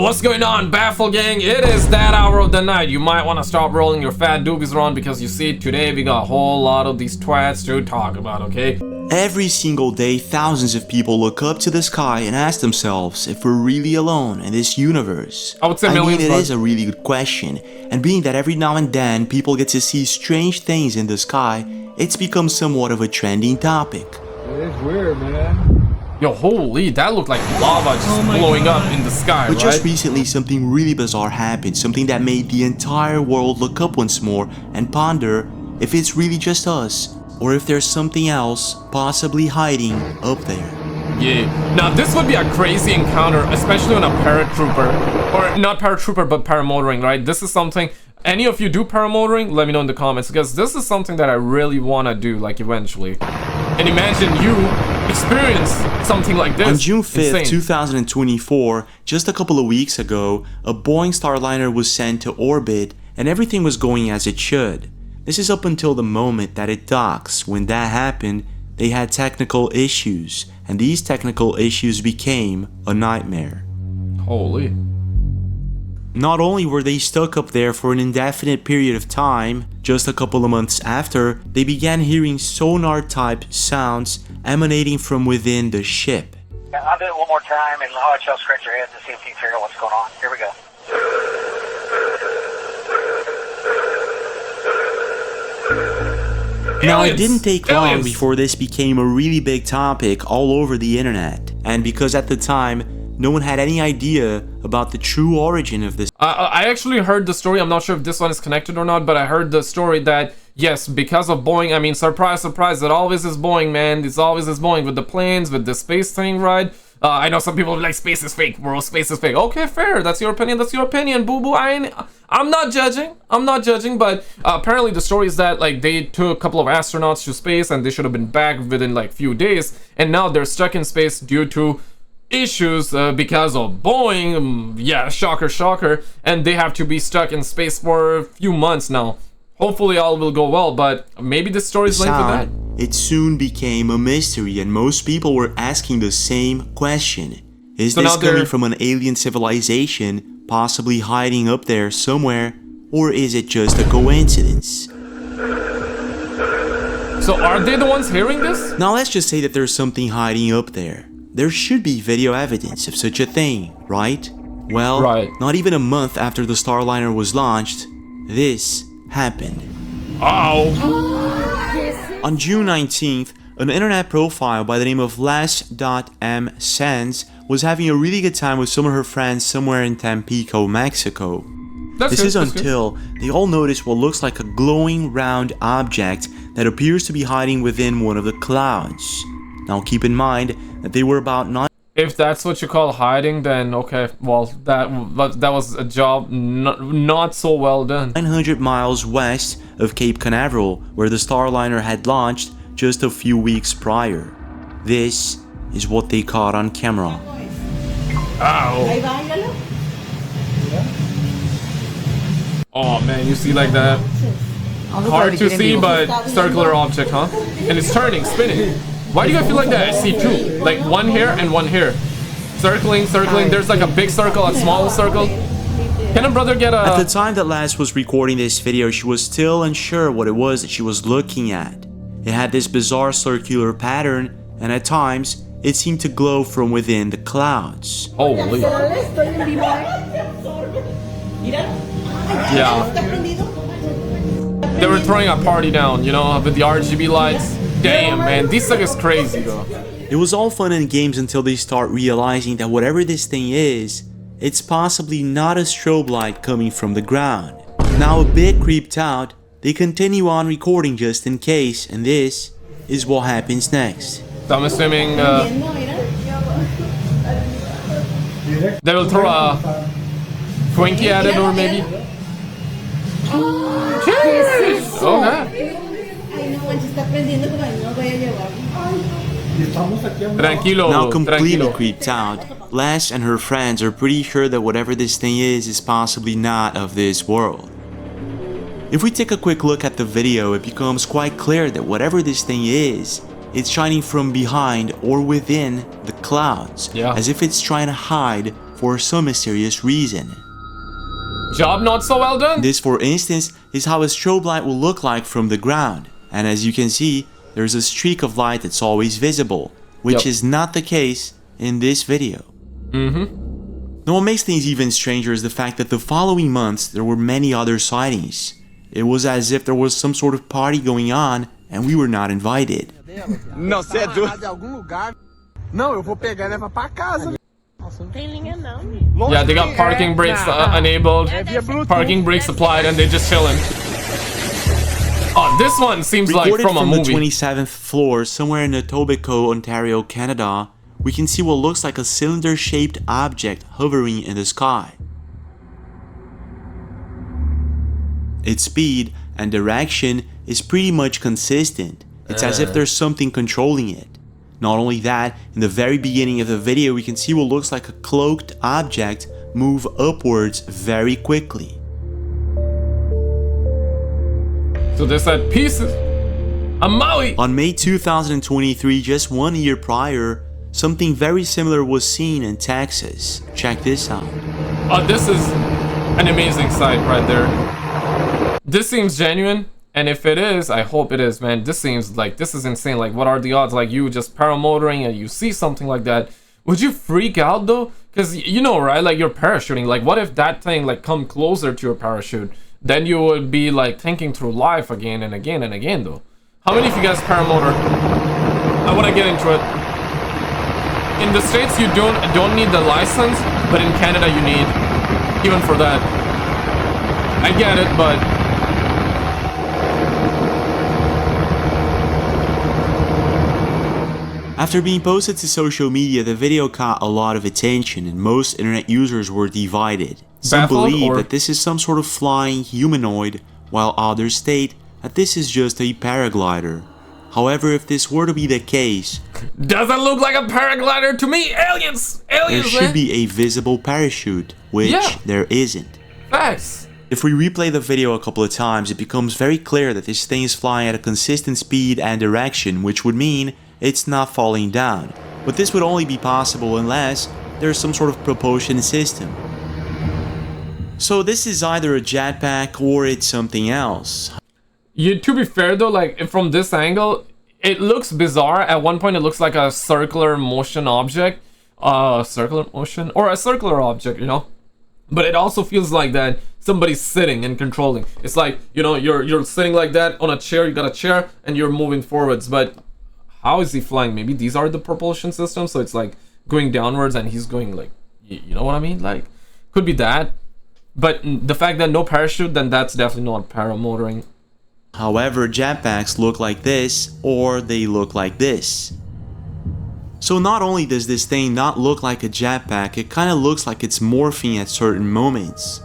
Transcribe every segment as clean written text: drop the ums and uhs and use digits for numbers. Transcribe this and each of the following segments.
Yo, what's going on, Baffle Gang? It is that hour of the night. You might want to stop rolling your fat doobies around because you see, today we got a whole lot of these twats to talk about, okay? Every single day, thousands of people look up to the sky and ask themselves if we're really alone in this universe. I would say millions. It is a really good question, and being that every now and then people get to see strange things in the sky, it's become somewhat of a trending topic. It is weird, man. Yo, holy, that looked like lava just blowing up in the sky, But right? just recently, something really bizarre happened, something that made the entire world look up once more and ponder if it's really just us, or if there's something else possibly hiding up there. Yeah. Now, this would be a crazy encounter, especially on a paratrooper. Or not paratrooper, but paramotoring, right? This is something... Any of you do paramotoring? Let me know in the comments, because this is something that I really want to do, like, eventually. And imagine you experience something like this. On June 5th, Insane. 2024, just a couple of weeks ago, a Boeing Starliner was sent to orbit and everything was going as it should. This is up until the moment that it docks. When that happened, they had technical issues, and these technical issues became a nightmare. Holy. Not only were they stuck up there for an indefinite period of time, just a couple of months after, they began hearing sonar-type sounds emanating from within the ship. I'll do it one more time and I'll let y'all scratch your heads to see if you can figure out what's going on. Here we go. Now, it Aliens! didn't take long Aliens! before this became a really big topic all over the internet. And because at the time, no one had any idea about the true origin of this. I actually heard the story. I'm not sure if this one is connected or not, but I heard the story that, yes, because of Boeing, I mean, surprise, surprise, it always is Boeing, man. It's always is Boeing with the planes, with the space thing, right? I know some people are like, space is fake, bro, space is fake. Okay, fair, that's your opinion, boo-boo. I'm not judging, but apparently the story is that, like, they took a couple of astronauts to space and they should have been back within, like, few days, and now they're stuck in space due to issues because of Boeing. Yeah, shocker, and they have to be stuck in space for a few months now. Hopefully all will go well, but maybe this story is linked with that. It soon became a mystery, and most people were asking the same question. Is this coming from an alien civilization, possibly hiding up there somewhere, or is it just a coincidence? So are they the ones hearing this? Now let's just say that there's something hiding up there. There should be video evidence of such a thing, right? Well, not even a month after the Starliner was launched, this happened. Oh. On June 19th, an internet profile by the name of Les.M.Sens was having a really good time with some of her friends somewhere in Tampico, Mexico. This is until they all notice what looks like a glowing round object that appears to be hiding within one of the clouds. Now keep in mind that they were about 9. If that's what you call hiding, then okay, well, that was a job not so well done. 900 miles west of Cape Canaveral, where the Starliner had launched just a few weeks prior. This is what they caught on camera. Ow. Oh man, you see like that? Hard to see, but circular object, huh? And it's turning, spinning. Why do you feel like that? I see two, like one here and one here. Circling, there's like a big circle, a small circle. Can a brother get a... At the time that Laz was recording this video, she was still unsure what it was that she was looking at. It had this bizarre circular pattern, and at times, it seemed to glow from within the clouds. Holy. Yeah. They were throwing a party down, you know, with the RGB lights. Damn, man, this thing is crazy, though. It was all fun and games until they start realizing that whatever this thing is, it's possibly not a strobe light coming from the ground. Now a bit creeped out, they continue on recording just in case, and this is what happens next. So I'm assuming they will throw a Twinkie at it, or maybe... Cheers! Okay. Now completely creeped out, Les and her friends are pretty sure that whatever this thing is possibly not of this world. If we take a quick look at the video, it becomes quite clear that whatever this thing is, it's shining from behind or within the clouds, as if it's trying to hide for some mysterious reason. Job not so well done. This, for instance, is how a strobe light will look like from the ground. And as you can see, there's a streak of light that's always visible, which is not the case in this video. Now what makes things even stranger is the fact that the following months there were many other sightings. It was as if there was some sort of party going on and we were not invited. Não, você é doido. De algum lugar. Não, eu vou pegar e levar pra casa. Nossa, não tem linha não. Yeah, they got parking brakes enabled, parking brakes applied, and they're just chilling. Oh, this one seems like Recorded from a movie. the 27th floor, somewhere in Etobicoke, Ontario, Canada, we can see what looks like a cylinder-shaped object hovering in the sky. Its speed and direction is pretty much consistent. It's as if there's something controlling it. Not only that, in the very beginning of the video we can see what looks like a cloaked object move upwards very quickly. So they said pieces. A Maui. On May 2023, just 1 year prior, something very similar was seen in Texas. Check this out. Oh, this is an amazing sight right there. This seems genuine. And if it is, I hope it is, man. This seems like, this is insane. Like, what are the odds? Like, you just paramotoring and you see something like that. Would you freak out, though? Because, you know, right? Like, you're parachuting. Like, what if that thing, like, come closer to your parachute? Then you would be, like, thinking through life again and again and again, though. How many of you guys paramotor? I want to get into it. In the States, you don't need the license. But in Canada, you need. Even for that. I get it, but... After being posted to social media, the video caught a lot of attention and most internet users were divided. Some believe that this is some sort of flying humanoid, while others state that this is just a paraglider. However, if this were to be the case, doesn't look like a paraglider to me. Aliens! There should be a visible parachute, which there isn't. Facts. If we replay the video a couple of times, it becomes very clear that this thing is flying at a consistent speed and direction, which would mean it's not falling down. But this would only be possible unless there's some sort of propulsion system. So this is either a jetpack or it's something else. To be fair though, like from this angle, it looks bizarre. At one point it looks like a circular motion object. Circular motion? Or a circular object, you know? But it also feels like that somebody's sitting and controlling. It's like, you know, you're sitting like that on a chair, you got a chair, and you're moving forwards. But how is he flying? Maybe these are the propulsion systems, so it's like going downwards and he's going like, you know what I mean? Like, could be that. But the fact that no parachute, then that's definitely not paramotoring. However, jetpacks look like this, or they look like this. So not only does this thing not look like a jetpack, it kind of looks like it's morphing at certain moments.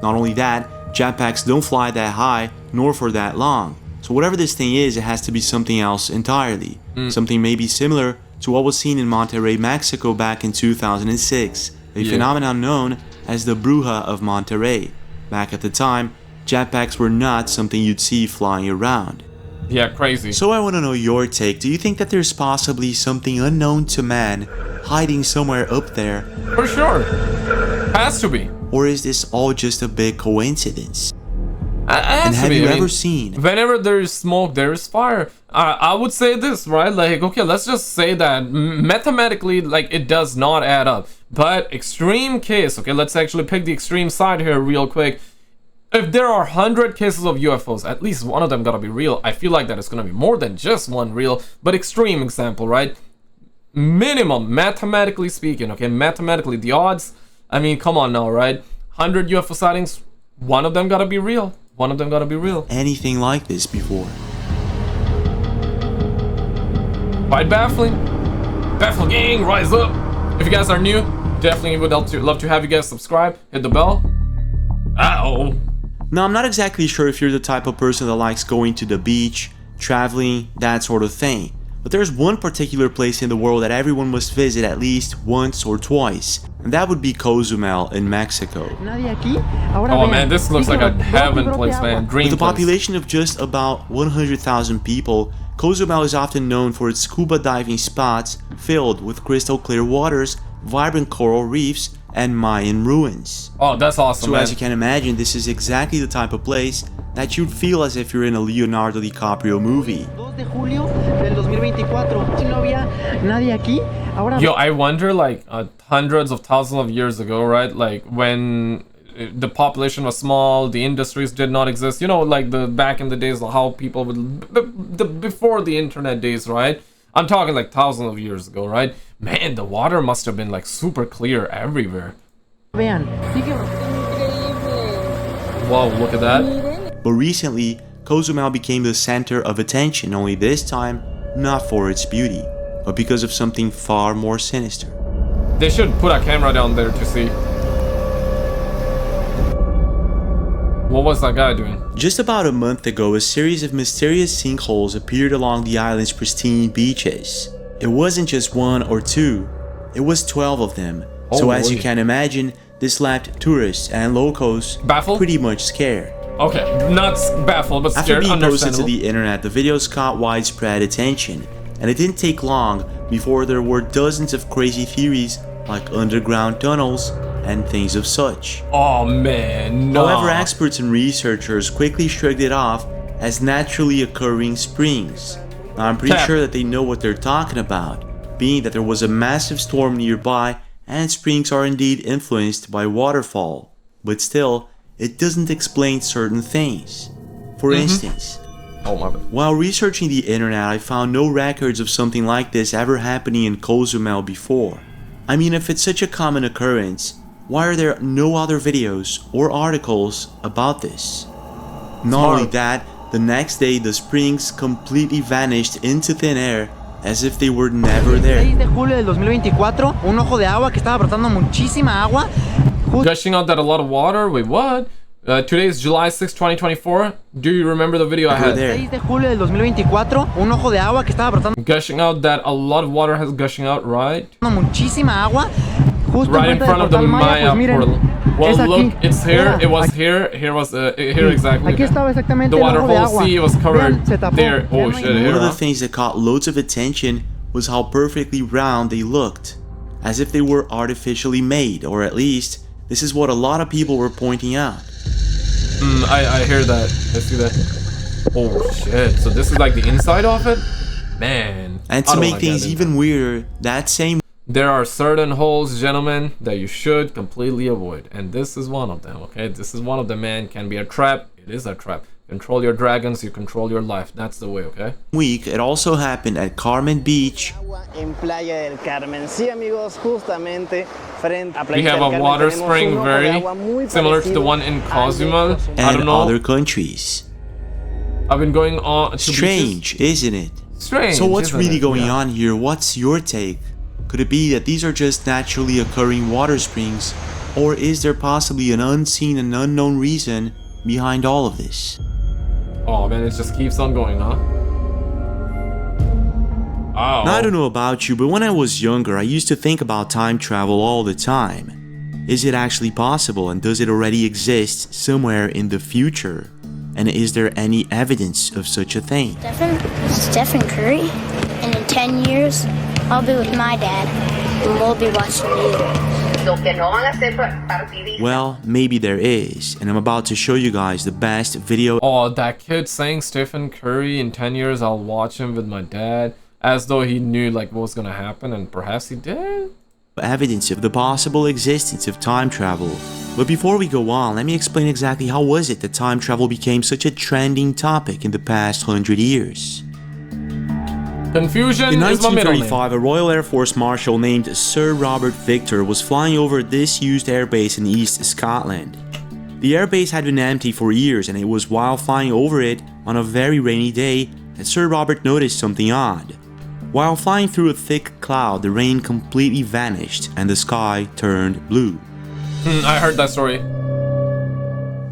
Not only that, jetpacks don't fly that high, nor for that long. So whatever this thing is, it has to be something else entirely. Something maybe similar to what was seen in Monterrey, Mexico back in 2006. A phenomenon known as the Bruja of Monterrey. Back at the time, jetpacks were not something you'd see flying around. Yeah, crazy. So I want to know your take. Do you think that there's possibly something unknown to man hiding somewhere up there? For sure. Has to be. Or is this all just a big coincidence? And have you ever seen? Whenever there is smoke, there is fire. I would say this, right? Like, okay, let's just say that mathematically, like, it does not add up. But extreme case, okay, let's actually pick the extreme side here real quick. If there are 100 cases of UFOs, at least one of them gotta be real. I feel like that it's gonna be more than just one real, but extreme example, right? Minimum, mathematically speaking, okay? Mathematically, the odds, I mean, come on now, right? 100 UFO sightings, one of them gotta be real. One of them gotta be real. Anything like this before? Quite baffling. Baffle gang, rise up. If you guys are new, definitely would love to have you guys subscribe, hit the bell. Uh-oh. Now, I'm not exactly sure if you're the type of person that likes going to the beach, traveling, that sort of thing. But there's one particular place in the world that everyone must visit at least once or twice, and that would be Cozumel in Mexico. Oh man, this looks like a heaven place, man. Dream With a place. population of just about 100,000 people, Cozumel is often known for its scuba diving spots filled with crystal clear waters, vibrant coral reefs, and Mayan ruins. Oh, that's awesome, So man. as you can imagine, this is exactly the type of place that you'd feel as if you're in a Leonardo DiCaprio movie. 2 de julio del 2024. No había nadie aquí. Ahora Yo, I wonder, like, hundreds of thousands of years ago, right? Like, when the population was small, the industries did not exist. You know, like the back in the days, how people would, before the internet days, right? I'm talking like thousands of years ago, right? Man, the water must have been like super clear everywhere. vean. Wow, look at that. But recently, Cozumel became the center of attention, only this time, not for its beauty, but because of something far more sinister. They should put a camera down there to see. What was that guy doing? Just about a month ago, a series of mysterious sinkholes appeared along the island's pristine beaches. It wasn't just one or two, it was 12 of them. So as you can imagine, this left tourists and locals Baffled? pretty much scared. Okay, not baffled, but After scared. being posted to Understandable. the internet, the videos caught widespread attention, and it didn't take long before there were dozens of crazy theories like underground tunnels and things of such. Oh man, no. However, experts and researchers quickly shrugged it off as naturally occurring springs. Now, I'm pretty sure that they know what they're talking about, being that there was a massive storm nearby and springs are indeed influenced by waterfall. But still, it doesn't explain certain things. For instance, Oh my bad. while researching the internet, I found no records of something like this ever happening in Cozumel before. I mean, if it's such a common occurrence, why are there no other videos or articles about this? Not only that, the next day the springs completely vanished into thin air as if they were never there. 6 de julio del 2024, un ojo de agua que estaba brotando muchísima agua. Gushing out that a lot of water? Wait, what? Today is July 6, 2024. Do you remember the video I Over had? there. 6 de julio del 2024, un ojo de agua que estaba brotando Gushing out that a lot of water has gushing out, right? muchísima agua. Justo Right in enfrente front del of the portal Maya pues miren, portal. Well, es aquí. look, it's here. Era, It was aquí. here was here exactly. Aquí estaba exactamente The el water ojo de whole agua. sea was covered Vean, se tapó. there. Ya Oh no hay shit! nada. Here, One of the huh? things that caught loads of attention was how perfectly round they looked, as if they were artificially made, or at least, this is what a lot of people were pointing out. I hear that. I see that. Oh shit! So this is like the inside of it, man. And I to don't make wanna things get into even weirder, that same There are certain holes, gentlemen, that you should completely avoid. And this is one of them, okay? This is one of them, man. Can be a trap. It is a trap. Control your dragons, you control your life. That's the way, okay? week, it also happened at Carmen Beach, En Playa del Carmen. Sí, amigos, justamente frente a Playa We have del a Carmen water tenemos spring un ojo de very agua muy similar to the parecido one in al de Cozumel. Cozumel. I don't and know. other countries. I've been going on to Strange, isn't it? beaches. Strange. So what's isn't really it? going Yeah. on here? What's your take? Could it be that these are just naturally occurring water springs? Or is there possibly an unseen and unknown reason behind all of this? Oh man, it just keeps on going, huh? Oh. Now, I don't know about you, but when I was younger, I used to think about time travel all the time. Is it actually possible, and does it already exist somewhere in the future? And is there any evidence of such a thing? Stephen Curry, and in 10 years, I'll be with my dad, and we'll be watching you. Well, maybe there is, and I'm about to show you guys the best video Oh, that kid saying Stephen Curry, in 10 years I'll watch him with my dad, as though he knew like what was gonna happen, and perhaps he did. evidence of the possible existence of time travel. But before we go on, let me explain exactly how was it that time travel became such a trending topic in the past 100 years. Confusion In is my middle name. 1935, a Royal Air Force Marshal named Sir Robert Victor was flying over a disused airbase in East Scotland. The airbase had been empty for years, and it was while flying over it on a very rainy day that Sir Robert noticed something odd. While flying through a thick cloud, the rain completely vanished and the sky turned blue. I heard that story.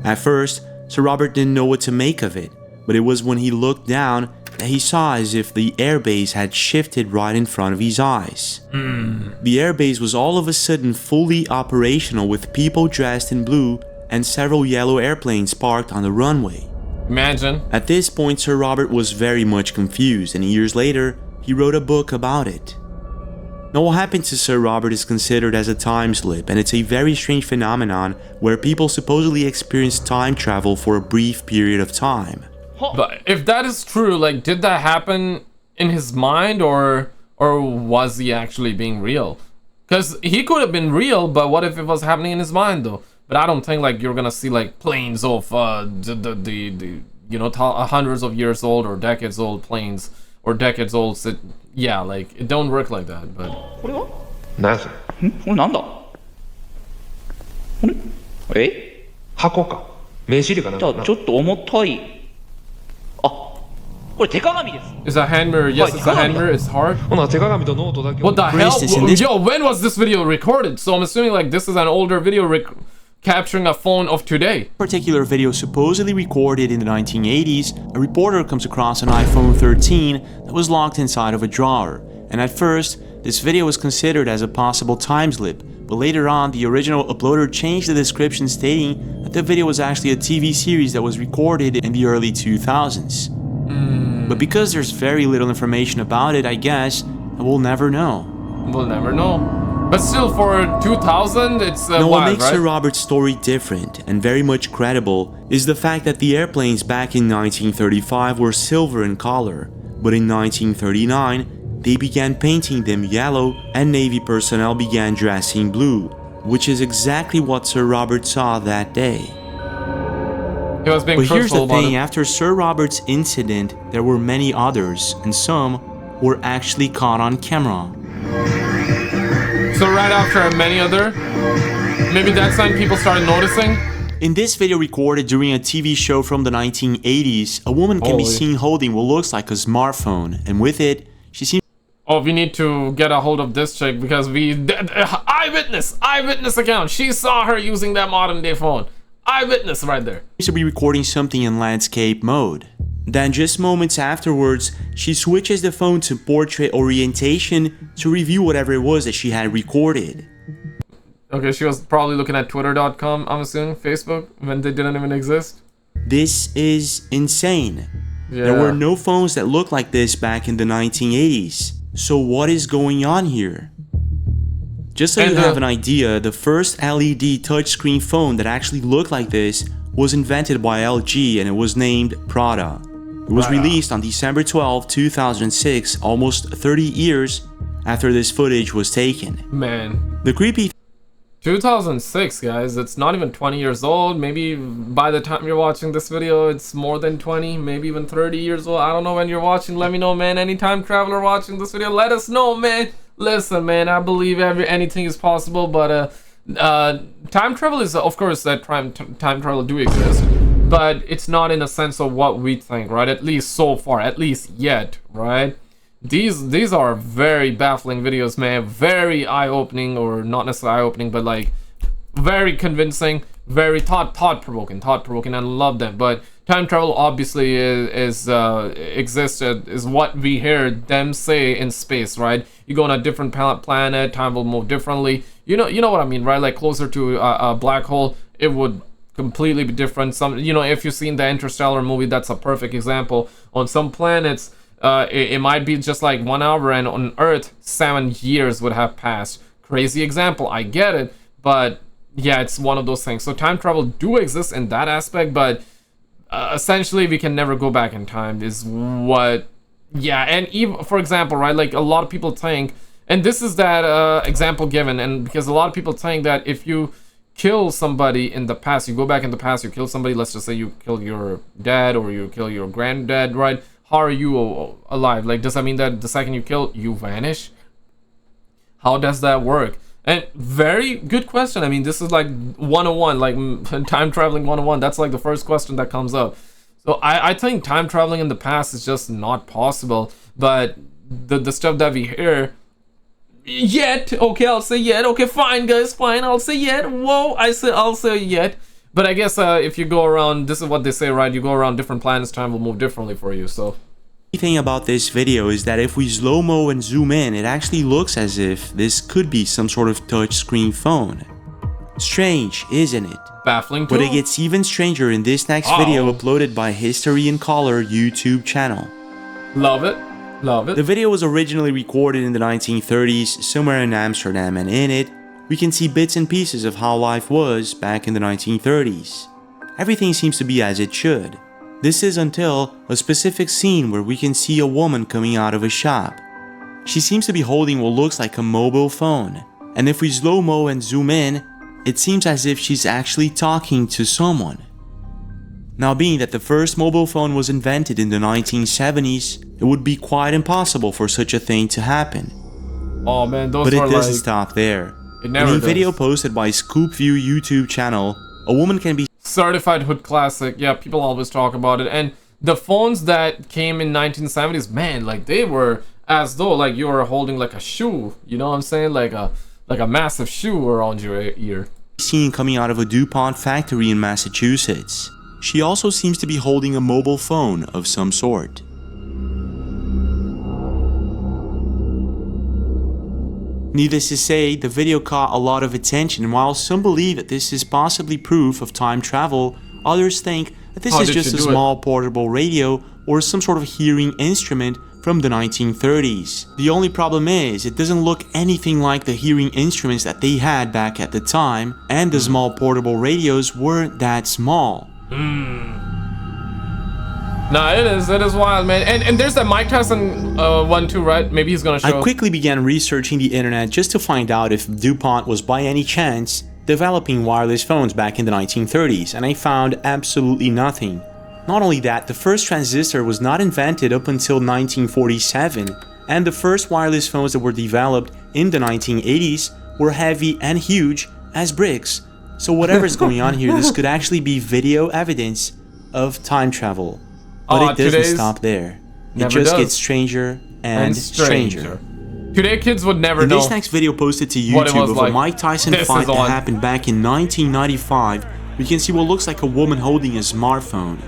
At first, Sir Robert didn't know what to make of it, but it was when he looked down that he saw as if the airbase had shifted right in front of his eyes. The airbase was all of a sudden fully operational with people dressed in blue and several yellow airplanes parked on the runway. Imagine. At this point, Sir Robert was very much confused, and years later, he wrote a book about it. Now, what happened to Sir Robert is considered as a time slip, and it's a very strange phenomenon where people supposedly experience time travel for a brief period of time. But if that is true, like, did that happen in his mind, or was he actually being real? Because he could have been real, but what if it was happening in his mind, though? But I don't think, like, you're gonna see, like, planes of you know, hundreds of years old or decades old planes, or decades old. Yeah, like, it don't work like that. But これは何やそれこれなんだ箱か名刺入れかなんかちょっと重たいあこれ手鏡です is a hand mirror? Yes, it's a hand mirror. It's hard. ほな手鏡とノートだけ What the hell? instance, in this- Yo, when was this video recorded? So I'm assuming, like, this is an older video capturing a phone of today. Particular video supposedly recorded in the 1980s, a reporter comes across an iPhone 13 that was locked inside of a drawer. And at first, this video was considered as a possible time slip, but later on, the original uploader changed the description stating that the video was actually a TV series that was recorded in the early 2000s. But because there's very little information about it, I guess, we'll never know. We'll never know. But still, for 2000, it's Now, what wild, makes right? Sir Robert's story different and very much credible is the fact that the airplanes back in 1935 were silver in color, but in 1939, they began painting them yellow and Navy personnel began dressing blue, which is exactly what Sir Robert saw that day. He was being But here's truthful the about thing, it. after Sir Robert's incident, there were many others, and some were actually caught on camera. So right after many other, maybe that's when people started noticing. In this video recorded during a TV show from the 1980s, a woman can be seen holding what looks like a smartphone, and with it, she seems Oh, we need to get a hold of this chick because eyewitness account. She saw her using that modern day phone. Eyewitness right there. to be recording something in landscape mode. Then just moments afterwards, she switches the phone to portrait orientation to review whatever it was that she had recorded. Okay, she was probably looking at twitter.com, I'm assuming, Facebook, when they didn't even exist. This is insane. Yeah. There were no phones that looked like this back in the 1980s. So what is going on here? Just so you have an idea, the first LED touchscreen phone that actually looked like this was invented by LG and it was named Prada. It was released on December 12, 2006, almost 30 years after this footage was taken. Man. The creepy 2006, guys. It's not even 20 years old. Maybe by the time you're watching this video, it's more than 20, maybe even 30 years old. I don't know when you're watching. Let me know, man. Any time traveler watching this video, let us know, man. Listen, man, I believe anything is possible, but time travel is, of course, that time travel do exist, but it's not in the sense of what we think, right? At least so far, at least yet, right? These are very baffling videos, man. Very eye-opening, or not necessarily eye-opening, but like very convincing, very thought-provoking, and I love them. But time travel obviously is what we hear them say in space, right? You go on a different planet, time will move differently. You know what I mean, right? Like closer to a black hole, it would completely be different. If you've seen the Interstellar movie, that's a perfect example. On some planets, it might be just like 1 hour, and on Earth 7 years would have passed. Crazy example, I get it, but yeah, it's one of those things. So time travel do exist in that aspect, but essentially we can never go back in time is what. Yeah, and even, for example, right, like a lot of people think, and this is that example given, and because a lot of people think that if you kill somebody in the past, you go back in the past, you kill somebody, let's just say you kill your dad or you kill your granddad, right? How are you alive? Like, does that mean that the second you kill, you vanish? How does that work? And very good question. I mean, this is like 101, like time traveling 101. That's like the first question that comes up. So I think time traveling in the past is just not possible. But the stuff that we hear, yet, okay, I'll say yet. Okay, fine, guys, fine, I'll say yet. Whoa, I'll say yet. But I guess if you go around, this is what they say, right? You go around different planets, time will move differently for you, so. The thing about this video is that if we slow-mo and zoom in, it actually looks as if this could be some sort of touchscreen phone. Strange, isn't it? Baffling too. But it gets even stranger in this next video uploaded by History in Color YouTube channel. Love it. Love it. The video was originally recorded in the 1930s somewhere in Amsterdam, and in it, we can see bits and pieces of how life was back in the 1930s. Everything seems to be as it should. This is until a specific scene where we can see a woman coming out of a shop. She seems to be holding what looks like a mobile phone, and if we slow-mo and zoom in, it seems as if she's actually talking to someone. Now, being that the first mobile phone was invented in the 1970s, it would be quite impossible for such a thing to happen. Oh man, those But it were doesn't like... stop there. It never In a does. video posted by ScoopView YouTube channel, a woman can be Certified hood classic. Yeah, people always talk about it. And the phones that came in 1970s, man, like they were as though like you were holding like a shoe. You know what I'm saying? Like a massive shoe around your ear. seen coming out of a DuPont factory in Massachusetts. She also seems to be holding a mobile phone of some sort. Needless to say, the video caught a lot of attention, and while some believe that this is possibly proof of time travel, others think that this is just a small portable radio or some sort of hearing instrument from the 1930s. The only problem is, it doesn't look anything like the hearing instruments that they had back at the time, and the small portable radios weren't that small. Nah, it is wild, man. And there's that Mike Tyson one too, right? Maybe he's gonna show. I quickly began researching the internet just to find out if DuPont was by any chance developing wireless phones back in the 1930s, and I found absolutely nothing. Not only that, the first transistor was not invented up until 1947, and the first wireless phones that were developed in the 1980s were heavy and huge as bricks. So whatever's going on here, this could actually be video evidence of time travel. But it doesn't stop there. It just gets stranger and stranger. Today kids would never in know. This next video posted to YouTube of a Mike Tyson fight that happened back in 1995, we can see what looks like a woman holding a smartphone.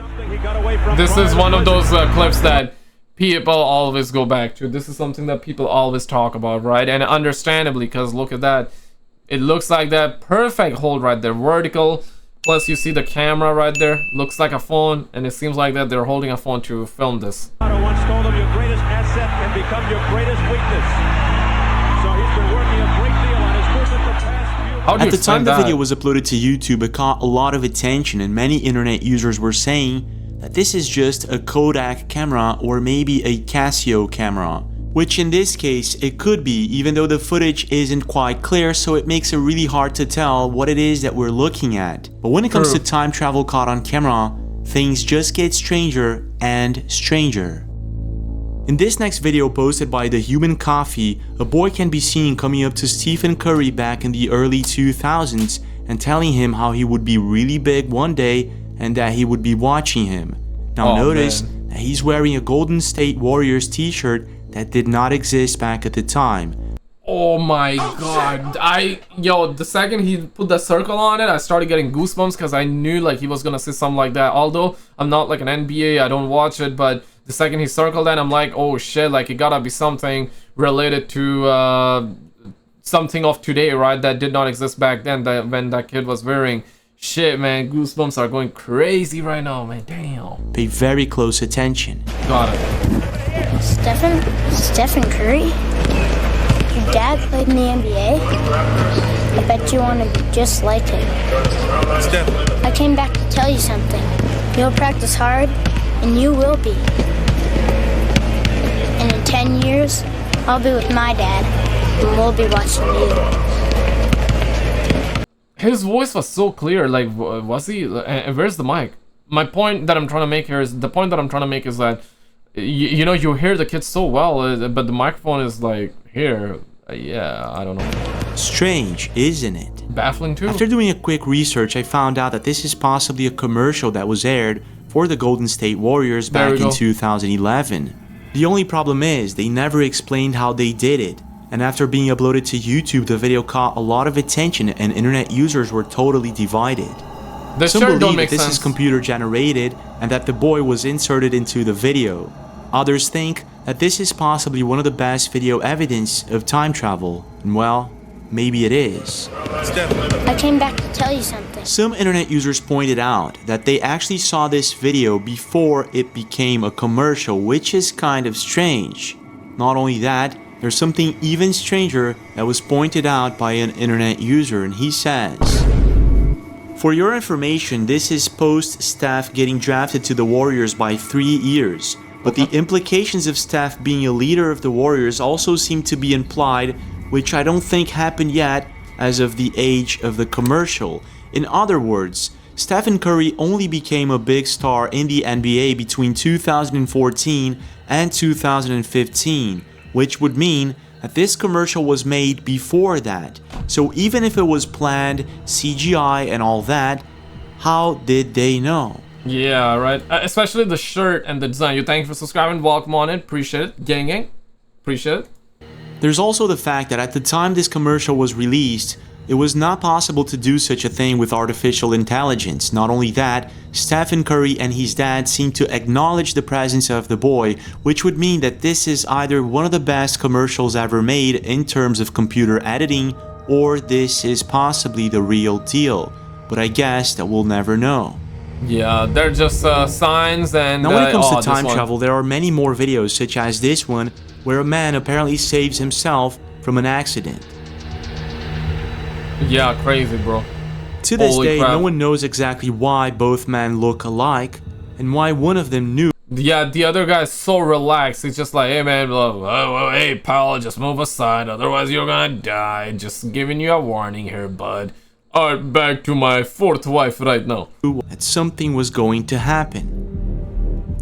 This is one of those clips that people always go back to. This is something that people always talk about, right? And understandably, because look at that. It looks like that perfect hold right there, vertical. Plus you see the camera right there, looks like a phone, and it seems like that they're holding a phone to film this. Once told him your greatest asset can become your greatest weakness. So he's been working a great deal on his business the past few. At the time the video was uploaded to YouTube, it caught a lot of attention, and many internet users were saying that this is just a Kodak camera or maybe a Casio camera. Which in this case, it could be, even though the footage isn't quite clear, so it makes it really hard to tell what it is that we're looking at. But when it comes to time travel caught on camera, things just get stranger and stranger. In this next video posted by The Human Coffee, a boy can be seen coming up to Stephen Curry back in the early 2000s and telling him how he would be really big one day and that he would be watching him. Now notice that he's wearing a Golden State Warriors t-shirt that did not exist back at the time. Oh my god. The second he put the circle on it, I started getting goosebumps because I knew like he was gonna say something like that. Although I'm not like an NBA, I don't watch it, but the second he circled that, I'm like, oh shit, like it gotta be something related to something of today, right? That did not exist back then, that when that kid was wearing. Shit, man, goosebumps are going crazy right now, man. Damn. Pay very close attention. Got it. Stephen Curry? Your dad played in the NBA? I bet you want to be just like him. Steph. I came back to tell you something. You'll practice hard, and you will be. And in 10 years, I'll be with my dad, and we'll be watching you. His voice was so clear, like, was he? Where's the mic? My point that I'm trying to make here is, that you know, you hear the kids so well, but the microphone is like here. Yeah, I don't know. Strange, isn't it? Baffling too. After doing a quick research, I found out that this is possibly a commercial that was aired for the Golden State Warriors back in 2011. The only problem is, they never explained how they did it. And after being uploaded to YouTube, the video caught a lot of attention and internet users were totally divided. Some believe that this is computer generated and that the boy was inserted into the video. Others think that this is possibly one of the best video evidence of time travel. And well, maybe it is. I came back to tell you something. Some internet users pointed out that they actually saw this video before it became a commercial, which is kind of strange. Not only that, there's something even stranger that was pointed out by an internet user, and he says, "For your information, this is post-Steph getting drafted to the Warriors by 3 years, but the implications of Steph being a leader of the Warriors also seem to be implied, which I don't think happened yet as of the age of the commercial. In other words, Stephen Curry only became a big star in the NBA between 2014 and 2015, which would mean that this commercial was made before that. So even if it was planned, CGI and all that, how did they know?" Yeah, right. Especially the shirt and the design. You thank you for subscribing. Welcome on it. Appreciate it. Gang. Appreciate it. There's also the fact that at the time this commercial was released, it was not possible to do such a thing with artificial intelligence. Not only that, Stephen Curry and his dad seem to acknowledge the presence of the boy, which would mean that this is either one of the best commercials ever made in terms of computer editing, or this is possibly the real deal. But I guess that we'll never know. Yeah, they're just signs and... Now when it comes to time travel, there are many more videos such as this one, where a man apparently saves himself from an accident. Yeah, crazy, bro. To this day, no one knows exactly why both men look alike, and why one of them knew. Yeah, the other guy's so relaxed. He's just like, "Hey man, hey pal, just move aside, otherwise you're gonna die. Just giving you a warning here, bud. Alright, back to my 4th wife right now." That something was going to happen.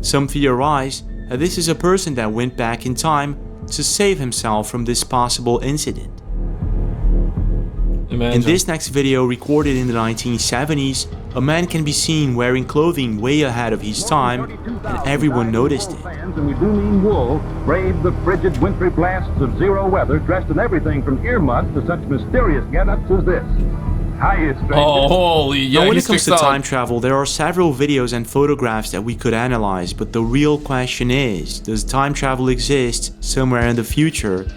Some theorize that this is a person that went back in time to save himself from this possible incident. Imagine. In this next video, recorded in the 1970s, a man can be seen wearing clothing way ahead of his time, and everyone noticed it. And we do mean wool, brave the frigid wintry blasts of zero weather, dressed in everything from earmuffs to such mysterious get-ups as this. Oh, holy, yeah. Now, when it comes to time travel, there are several videos and photographs that we could analyze, but the real question is, does time travel exist somewhere in the future?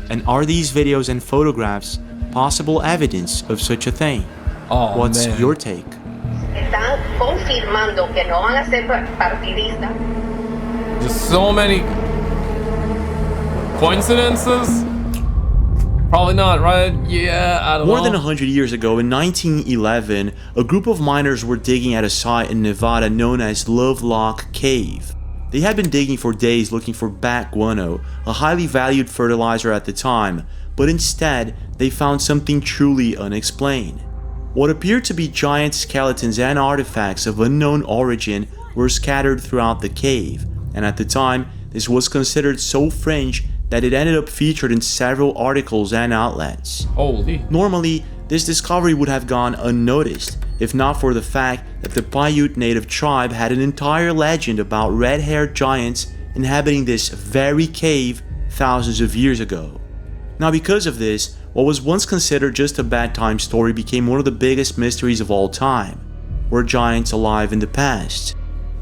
And are these videos and photographs possible evidence of such a thing? Oh, what's man. your take? Están confirmando que no van a ser partidistas. Just so many coincidences? Probably not, right? Yeah, I don't know. More than 100 years ago, in 1911, a group of miners were digging at a site in Nevada known as Lovelock Cave. They had been digging for days looking for bat guano, a highly valued fertilizer at the time, but instead, they found something truly unexplained. What appeared to be giant skeletons and artifacts of unknown origin were scattered throughout the cave, and at the time, this was considered so fringe that it ended up featured in several articles and outlets. Holy. Normally, this discovery would have gone unnoticed, if not for the fact that the Paiute native tribe had an entire legend about red-haired giants inhabiting this very cave thousands of years ago. Now, because of this, what was once considered just a bad time story became one of the biggest mysteries of all time. Were giants alive in the past?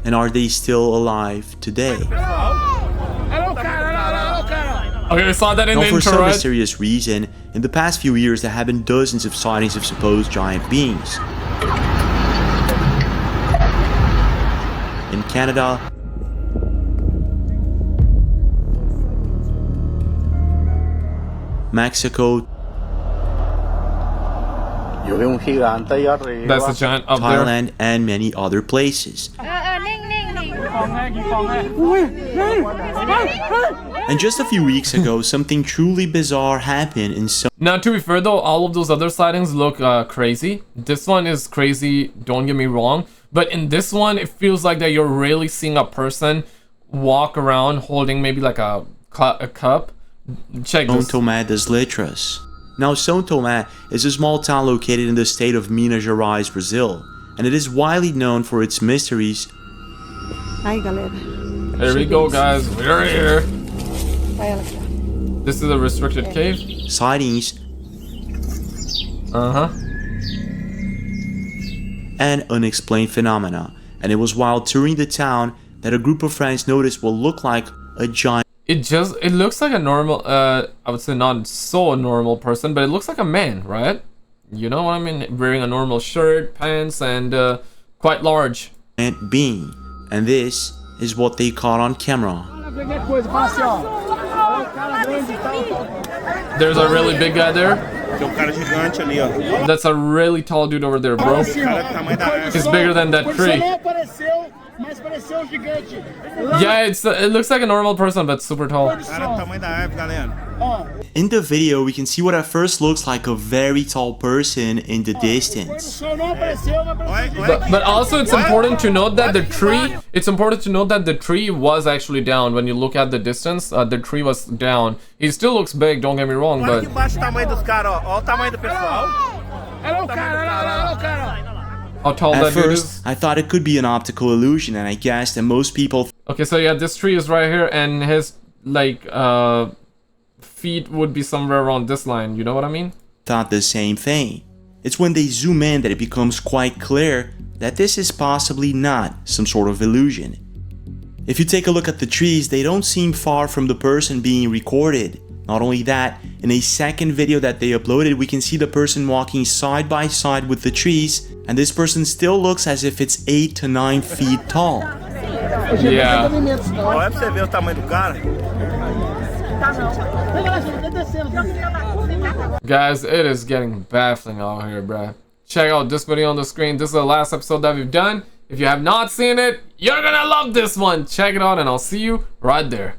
And are they still alive today? Okay, I saw that in the for intro, some right? mysterious reason, in the past few years there have been dozens of sightings of supposed giant beings. In Canada, Mexico, That's a giant up Thailand, there. and many other places. And just a few weeks ago, something truly bizarre happened in some... Now, to be fair though, all of those other sightings look crazy. This one is crazy, don't get me wrong. But in this one, it feels like that you're really seeing a person walk around holding maybe like a cup. Check this. São Tomé das Letras. Now, São Tomé is a small town located in the state of Minas Gerais, Brazil. And it is widely known for its mysteries. Aí, galera. There we go, guys. We're here. This is a restricted cave. Sightings. And unexplained phenomena. And it was while touring the town that a group of friends noticed what looked like a giant... It looks like a normal, I would say not so normal person, but it looks like a man, right? You know what I mean? Wearing a normal shirt, pants, and quite large. ...being. And this is what they caught on camera. There's a really big guy there. That's a really tall dude over there, bro. He's bigger than that tree. Yeah, it looks like a normal person, but super tall. In the video, we can see what at first looks like a very tall person in the distance. But also it's important to note that the tree, was actually down. When you look at the distance, the tree was down. He still looks big, don't get me wrong, but how tall that dude is. I thought it could be an optical illusion, and I guessed that most people... Okay, so yeah, this tree is right here, and his, like, feet would be somewhere around this line, you know what I mean? Thought the same thing. It's when they zoom in that it becomes quite clear that this is possibly not some sort of illusion. If you take a look at the trees, they don't seem far from the person being recorded. Not only that, in a second video that they uploaded, we can see the person walking side by side with the trees, and this person still looks as if it's 8 to 9 feet tall. Yeah. Guys, it is getting baffling out here, bruh. Check out this video on the screen. This is the last episode that we've done. If you have not seen it, you're gonna love this one. Check it out, and I'll see you right there.